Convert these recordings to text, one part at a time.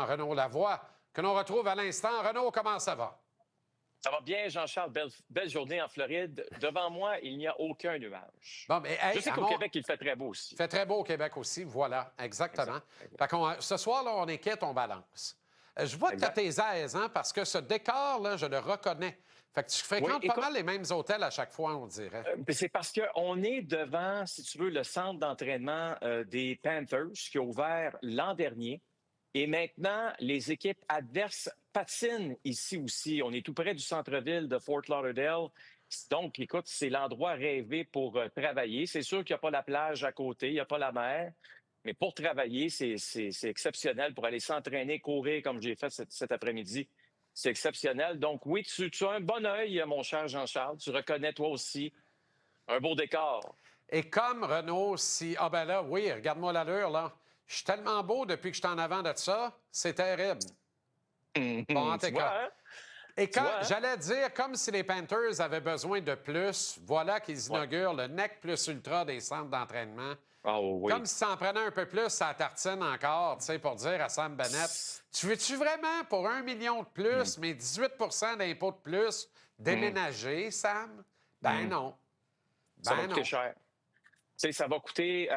Renaud Lavoie, que l'on retrouve à l'instant. Renaud, comment ça va? Ça va bien, Jean-Charles. Belle journée en Floride. Devant moi, il n'y a aucun nuage. Bon, mais, hey, Je sais qu'au Québec, il fait très beau aussi. Il fait très beau au Québec aussi, voilà, exactement. Exact. Ce soir, là, on est quitte, on balance. Je vois que tu as tes aises, hein, parce que ce décor-là, je le reconnais. Fait que tu fréquentes pas mal les mêmes hôtels à chaque fois, on dirait. C'est parce qu'on est devant, si tu veux, le centre d'entraînement des Panthers qui a ouvert l'an dernier. Et maintenant, les équipes adverses patinent ici aussi. On est tout près du centre-ville de Fort Lauderdale. Donc, écoute, c'est l'endroit rêvé pour travailler. C'est sûr qu'il n'y a pas la plage à côté, il n'y a pas la mer. Mais pour travailler, c'est exceptionnel. Pour aller s'entraîner, courir comme j'ai fait cet après-midi, c'est exceptionnel. Donc oui, tu as un bon œil, mon cher Jean-Charles. Tu reconnais toi aussi un beau décor. Et comme Renaud, si... Ah ben là, oui, regarde-moi l'allure, là. Je suis tellement beau depuis que je suis en avant de ça, c'est terrible. Bon, en tout cas. Hein? Et quand j'allais dire, comme si les Panthers avaient besoin de plus, voilà qu'ils inaugurent le NEC plus ultra des centres d'entraînement. Oh, oui. Comme si ça en prenait un peu plus à tartine encore, tu sais, pour dire à Sam Bennett, tu veux-tu vraiment, pour 1 million de plus, mais 18 d'impôts de plus, déménager, Sam? Ben non. Ça va coûter cher. Tu sais, ça va coûter.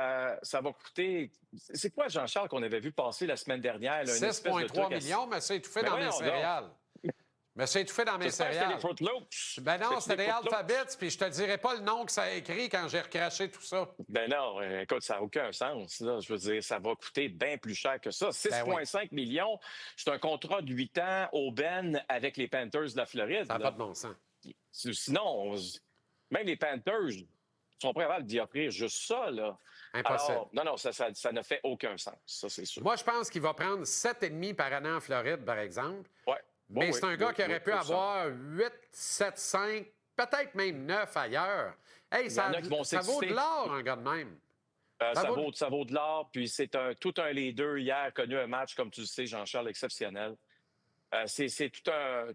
C'est quoi, Jean-Charles, qu'on avait vu passer la semaine dernière? 6,3 millions, mais c'est étouffé dans mes céréales. Mais c'est étouffé dans mes céréales. C'était les Fruit Loops. Ben non, c'était des Alphabets, puis je te dirais pas le nom que ça a écrit quand j'ai recraché tout ça. Ben non, écoute, ça n'a aucun sens. Là. Je veux dire, ça va coûter bien plus cher que ça. 6,5 millions, c'est un contrat de 8 ans au Ben avec les Panthers de la Floride. Ça n'a pas de bon sens. Sinon, même les Panthers sont prêts à d'y offrir juste ça, là. Impossible. Alors, non, ça ne fait aucun sens, ça, c'est sûr. Moi, je pense qu'il va prendre 7,5 par année en Floride, par exemple. Ouais. Mais c'est un gars qui aurait pu avoir 8, 7, 5, peut-être même 9 ailleurs. Hey, ça vaut de l'or, un gars de même. Ça vaut de l'or, puis c'est tout un leader hier, connu un match, comme tu le sais, Jean-Charles, exceptionnel. C'est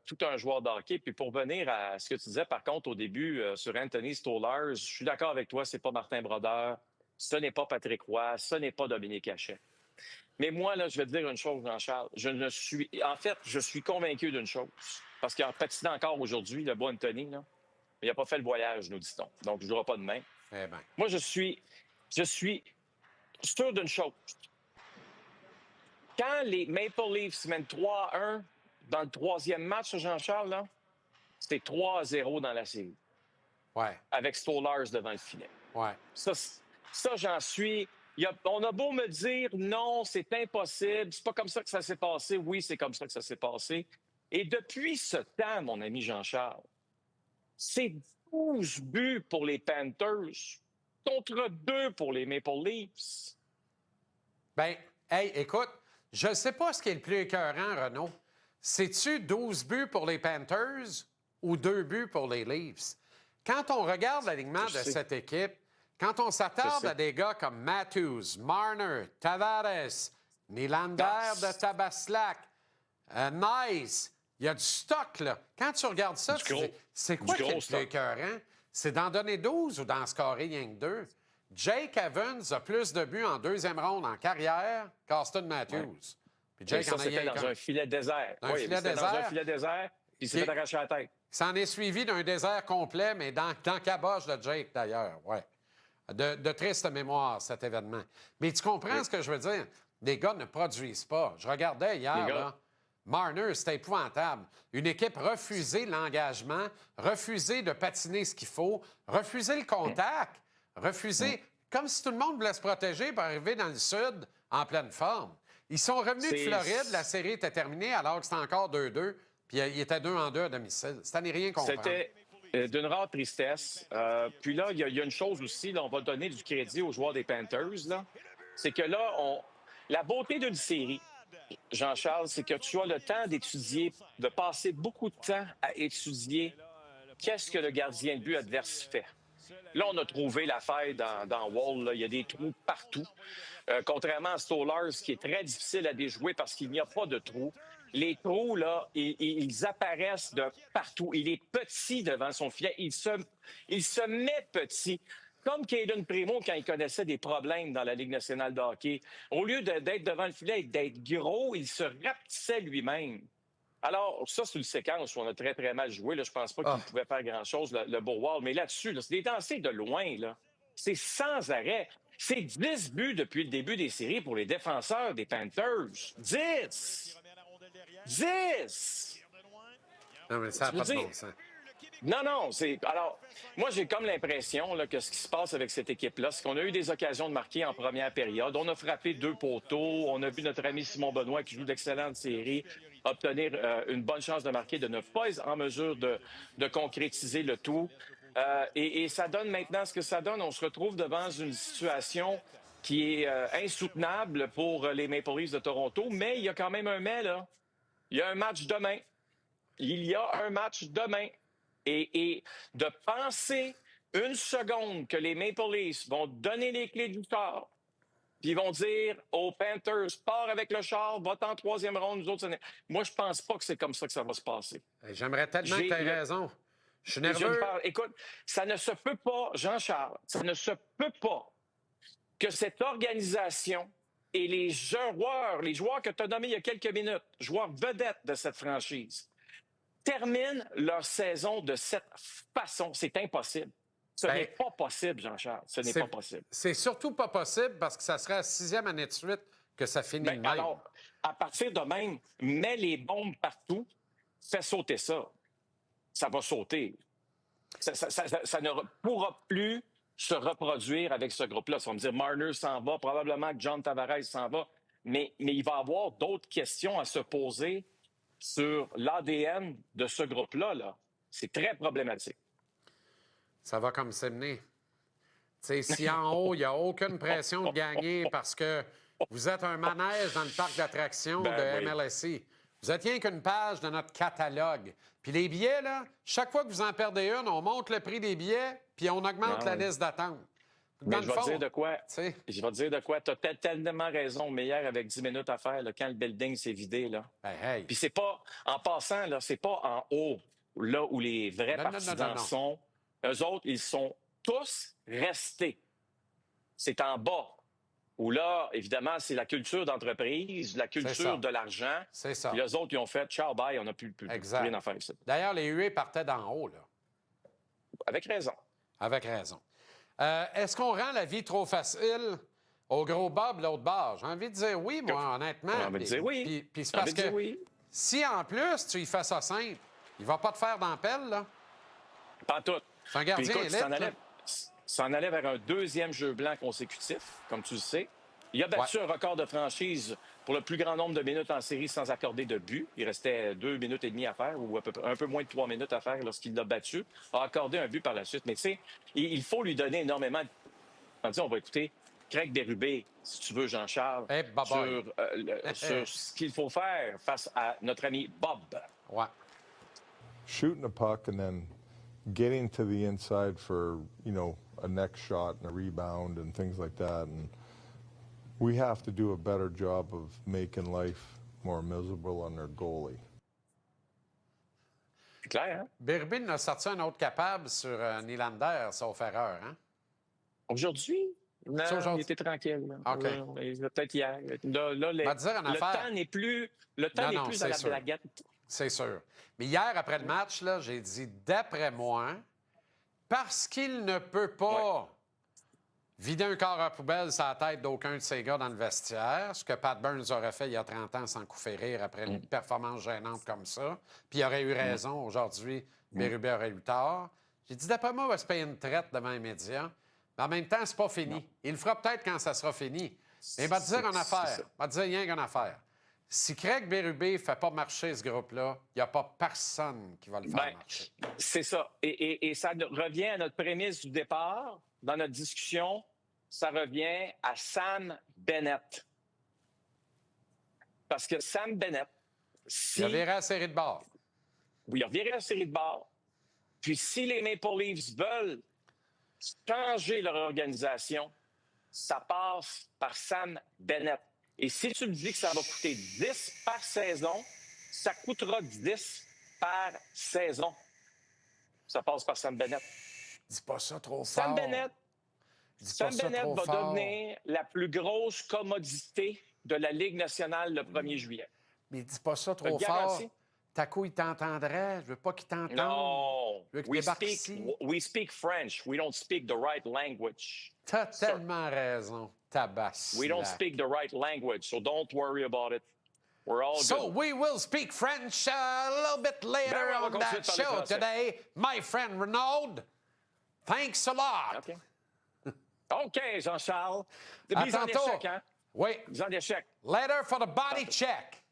tout un joueur de hockey. Puis pour venir à ce que tu disais, par contre, au début, sur Anthony Stolarz, je suis d'accord avec toi, c'est pas Martin Brodeur, ce n'est pas Patrick Roy, ce n'est pas Dominique Hachette. Mais moi, là, je vais te dire une chose, Jean-Charles. Je suis convaincu d'une chose. Parce qu'il a patiné encore aujourd'hui, le beau Anthony, là. Mais il n'a pas fait le voyage, nous dit-on. Donc, je ne jouerai pas demain. Eh ben. Moi, je suis sûr d'une chose. Quand les Maple Leafs mènent 3-1 dans le troisième match, Jean-Charles, là, c'était 3-0 dans la série. Ouais. Avec Stolarz devant le filet. Ouais. Ça j'en suis... On a beau me dire non, c'est impossible, c'est pas comme ça que ça s'est passé. Oui, c'est comme ça que ça s'est passé. Et depuis ce temps, mon ami Jean-Charles, c'est 12 buts pour les Panthers contre 2 pour les Maple Leafs. Ben, hey, écoute, je ne sais pas ce qui est le plus écœurant, Renaud. C'est-tu 12 buts pour les Panthers ou 2 buts pour les Leafs? Quand on regarde l'alignement de cette équipe, quand on s'attarde à des gars comme Matthews, Marner, Tavares, Nylander de Tabaslac, Nice, il y a du stock, là. Quand tu regardes ça, tu dis, c'est quoi qui est le plus écœurant? C'est d'en donner 12 ou d'en scorer rien que 2? Jake Evans a plus de buts en deuxième ronde en carrière qu'Auston Matthews. Ouais. Puis Jake ça, c'était dans un filet désert. Dans un filet désert, puis il s'est fait arracher la tête. Ça en est suivi d'un désert complet, mais dans la caboche de Jake, d'ailleurs. Ouais. De triste mémoire, cet événement. Mais tu comprends ce que je veux dire? Les gars ne produisent pas. Je regardais hier, là. Marner, c'était épouvantable. Une équipe refusée l'engagement, refusée de patiner ce qu'il faut, refusée le contact, refusée... Comme si tout le monde voulait se protéger pour arriver dans le Sud en pleine forme. Ils sont revenus de Floride, la série était terminée alors que c'était encore 2-2, puis il était 2-2 à domicile. Ça n'est rien comprendre. C'était d'une rare tristesse. Puis là, il y a une chose aussi, là, on va donner du crédit aux joueurs des Panthers, là. C'est que là, la beauté d'une série, Jean-Charles, c'est que tu as le temps d'étudier, de passer beaucoup de temps à étudier qu'est-ce que le gardien de but adverse fait. Là, on a trouvé la faille dans Wall. Là. Il y a des trous partout. Contrairement à Stolarz, qui est très difficile à déjouer parce qu'il n'y a pas de trous. Les trous, là, ils apparaissent de partout. Il est petit devant son filet. Il se met petit. comme Caden Primo quand il connaissait des problèmes dans la Ligue nationale de hockey. Au lieu d'être devant le filet et d'être gros, il se rapetissait lui-même. Alors, ça, c'est une séquence où on a très, très mal joué. Là. Je pense pas qu'il Ah, pouvait faire grand-chose, le Beauvoir. Mais là-dessus, là, c'est des lancers de loin. Là. C'est sans arrêt. C'est 10 buts depuis le début des séries pour les défenseurs des Panthers. 10! 10! non, mais ça n'a Je veux pas de dire, bon sens. non, non, c'est. Alors, moi, j'ai comme l'impression là, que ce qui se passe avec cette équipe-là, c'est qu'on a eu des occasions de marquer en première période. On a frappé 2 poteaux. On a vu notre ami Simon Benoît, qui joue d'excellentes séries, obtenir une bonne chance de marquer, de ne pas être en mesure de concrétiser le tout. Et ça donne maintenant ce que ça donne. On se retrouve devant une situation qui est insoutenable pour les Maple Leafs de Toronto, mais il y a quand même un mais, là. Il y a un match demain. Il y a un match demain. Et de penser une seconde que les Maple Leafs vont donner les clés du char, puis ils vont dire aux Panthers, pars avec le char, va-t'en en troisième ronde, nous autres. Moi, je pense pas que c'est comme ça que ça va se passer. Hey, j'aimerais tellement que tu aies raison. Je suis nerveux. Écoute, ça ne se peut pas, Jean-Charles, ça ne se peut pas que cette organisation et les joueurs que tu as nommés il y a quelques minutes, joueurs vedettes de cette franchise, terminent leur saison de cette façon. C'est impossible. Ce n'est pas possible, Jean-Charles. Ce n'est pas possible. C'est surtout pas possible parce que ça serait la 6e année de suite que ça finit de même. Alors, à partir de même, mets les bombes partout, fais sauter ça. Ça va sauter. Ça ne pourra plus se reproduire avec ce groupe-là. Ça va me dire, Marner s'en va, probablement que John Tavares s'en va, mais il va y avoir d'autres questions à se poser sur l'ADN de ce groupe-là. Là. C'est très problématique. Ça va comme c'est mené. Si en haut, il n'y a aucune pression de gagner parce que vous êtes un manège dans le parc d'attractions de MLSE. Vous êtes rien qu'une page de notre catalogue. Puis les billets, là, chaque fois que vous en perdez une, on monte le prix des billets puis on augmente la liste d'attente. Mais je vais te dire de quoi. Je vais te dire de quoi. Tu as tellement raison. Mais hier, avec 10 minutes à faire, là, quand le building s'est vidé. Là. Hey. Puis c'est pas, en passant, là, c'est pas en haut, là où les vrais partisans sont. Eux autres, ils sont tous restés. C'est en bas. Où là, évidemment, c'est la culture d'entreprise, la culture de l'argent. C'est ça. Puis les autres, ils ont fait ciao, bye, on n'a plus rien à faire. D'ailleurs, les huées partaient d'en haut, là. Avec raison. Avec raison. Est-ce qu'on rend la vie trop facile au gros Bob, l'autre bord? J'ai envie de dire oui, moi, honnêtement. J'ai envie de dire oui. Puis c'est parce que si, en plus, tu y fais ça simple, il va pas te faire d'ampelle, là. Pas tout. C'est un gardien élite. S'en allait vers un deuxième jeu blanc consécutif, comme tu le sais. Il a battu un record de franchise pour le plus grand nombre de minutes en série sans accorder de but. Il restait 2 minutes et demie à faire, ou un peu moins de 3 minutes à faire lorsqu'il l'a battu. A accordé un but par la suite. Mais tu sais, il faut lui donner énormément de... On va écouter Craig Berube, si tu veux, Jean-Charles, sur ce qu'il faut faire face à notre ami Bob. Ouais. Shooting a puck and then getting to the inside for, a next shot and a rebound and things like that. And we have to do a better job of making life more miserable on their goalie. C'est clair, hein? Berube a sorti un autre capable sur Nylander, sauf erreur, hein? Aujourd'hui? Non, il était tranquille. OK. Peut-être hier. Le temps n'est plus, à la blaguette. C'est sûr. Mais hier, après le match, là, j'ai dit, d'après moi, parce qu'il ne peut pas vider un corps à poubelle sur la tête d'aucun de ses gars dans le vestiaire, ce que Pat Burns aurait fait il y a 30 ans sans coup férir après une performance gênante comme ça, puis il aurait eu raison aujourd'hui, Berube aurait eu tort. J'ai dit, d'après moi, il va se payer une traite devant les médias. Mais en même temps, c'est pas fini. Il le fera peut-être quand ça sera fini. Mais il va te dire une affaire. Il va te dire rien qu'une affaire. Si Craig Berube ne fait pas marcher ce groupe-là, il n'y a pas personne qui va le faire marcher. C'est ça. Et ça revient à notre prémisse du départ. Dans notre discussion, ça revient à Sam Bennett. Parce que Sam Bennett... Il a viré la série de bord. Oui, il a viré la série de bord. Puis si les Maple Leafs veulent changer leur organisation, ça passe par Sam Bennett. Et si tu me dis que ça va coûter 10 par saison, ça coûtera 10 par saison. Ça passe par Sam Bennett. Dis pas ça trop fort. Sam Bennett, Dis Sam pas ça Bennett trop va fort. devenir la plus grosse commodité de la Ligue nationale le 1er juillet. Mais dis pas ça Je te trop le fort. garantis. Taco, il t'entendrait. Je veux pas qu'il t'entende. No, Je veux qu'il débarque ici. we speak French. We don't speak the right language. T'as tellement raison. Tabasse. We don't speak the right language, so don't worry about it. We're all So good. we will speak French a little bit later Ben oui, on va on continuer that de parler show français. today. My friend Renaud, thanks a lot. OK. OK, Jean-Charles. À Mise en tantôt. échec, hein? Oui. Mise en échec. Later for the body check.